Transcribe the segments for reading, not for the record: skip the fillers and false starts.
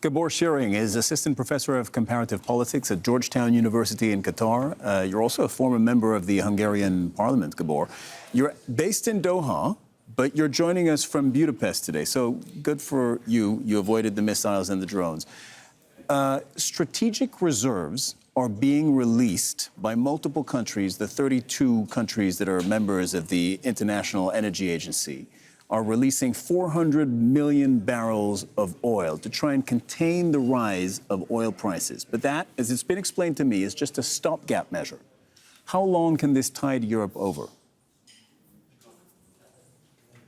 Gabor Scheiring is Assistant Professor of Comparative Politics at Georgetown University in Qatar. You're also a former member of the Hungarian Parliament, Gabor. You're based in Doha, but you're joining us from Budapest today. So good for you. You avoided the missiles and the drones. Strategic reserves are being released by multiple countries. The 32 countries that are members of the International Energy Agency are releasing 400 million barrels of oil to try and contain the rise of oil prices. But that, as it's been explained to me, is just a stopgap measure. How long can this tide Europe over?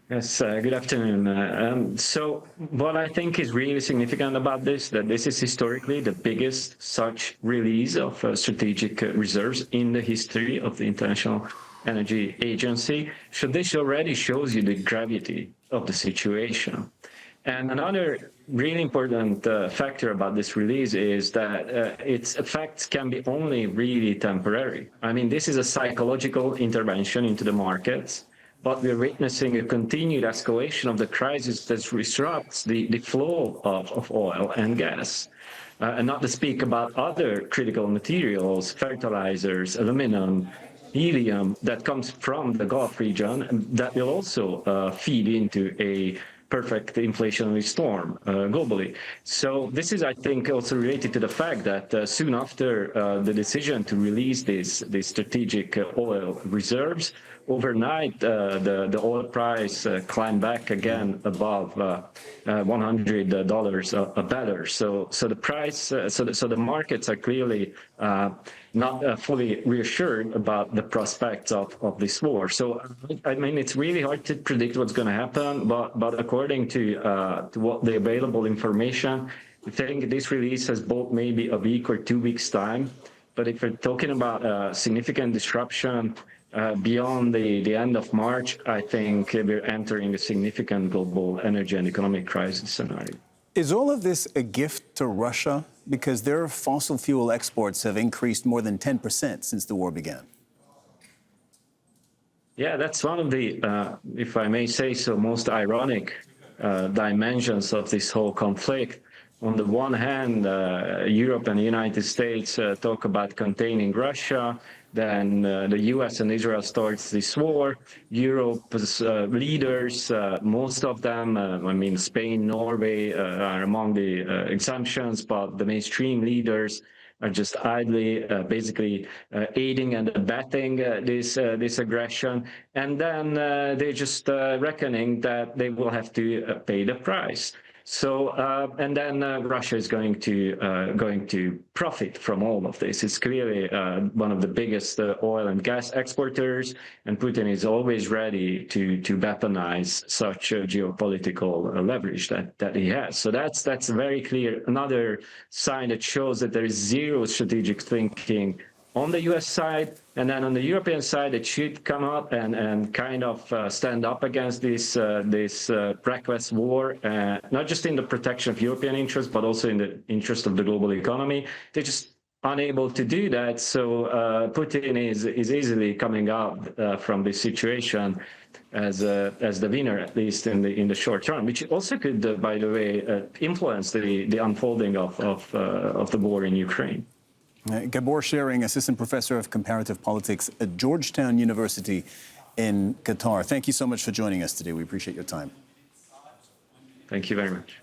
Yes, good afternoon. So what I think is really significant about this, that this is historically the biggest such release of strategic reserves in the history of the International Energy Agency. So this already shows you the gravity of the situation. And another really important factor about this release is that its effects can be only really temporary. I mean, this is a psychological intervention into the markets, but we're witnessing a continued escalation of the crisis that disrupts the flow of oil and gas. And not to speak about other critical materials, fertilizers, aluminum, helium that comes from the Gulf region that will also feed into a perfect inflationary storm globally. So this is, I think, also related to the fact that soon after the decision to release these strategic oil reserves, overnight the oil price climbed back again above $100 a barrel. So the price, so the markets are clearly not fully reassured about the prospects of this war. So I mean, it's really hard to predict what's going to happen, but according to what the available information, I think this release has both maybe a week or 2 weeks time. But if we're talking about significant disruption beyond the end of March, I think we're entering a significant global energy and economic crisis scenario. Is all of this a gift to Russia? Because their fossil fuel exports have increased more than 10% since the war began. Yeah, that's one of the, if I may say so, most ironic dimensions of this whole conflict. On the one hand, Europe and the United States talk about containing Russia. Then the US and Israel starts this war. Europe's leaders, most of them, I mean, Spain, Norway are among the exemptions, but the mainstream leaders are just idly, basically aiding and abetting this aggression. And then they're just reckoning that they will have to pay the price. So, and then Russia is going to profit from all of this. It's clearly one of the biggest oil and gas exporters, and Putin is always ready to weaponize such geopolitical leverage that he has. So that's very clear. Another sign that shows that there is zero strategic thinking on the US side, and then on the European side, it should come up and kind of stand up against this reckless war, not just in the protection of European interests, but also in the interest of the global economy. They're just unable to do that. So Putin is easily coming out from this situation as the winner, at least in the short term, which also could, by the way, influence the unfolding of the war in Ukraine. Gabor Scheiring, Assistant Professor of Comparative Politics at Georgetown University in Qatar. Thank you so much for joining us today. We appreciate your time. Thank you very much.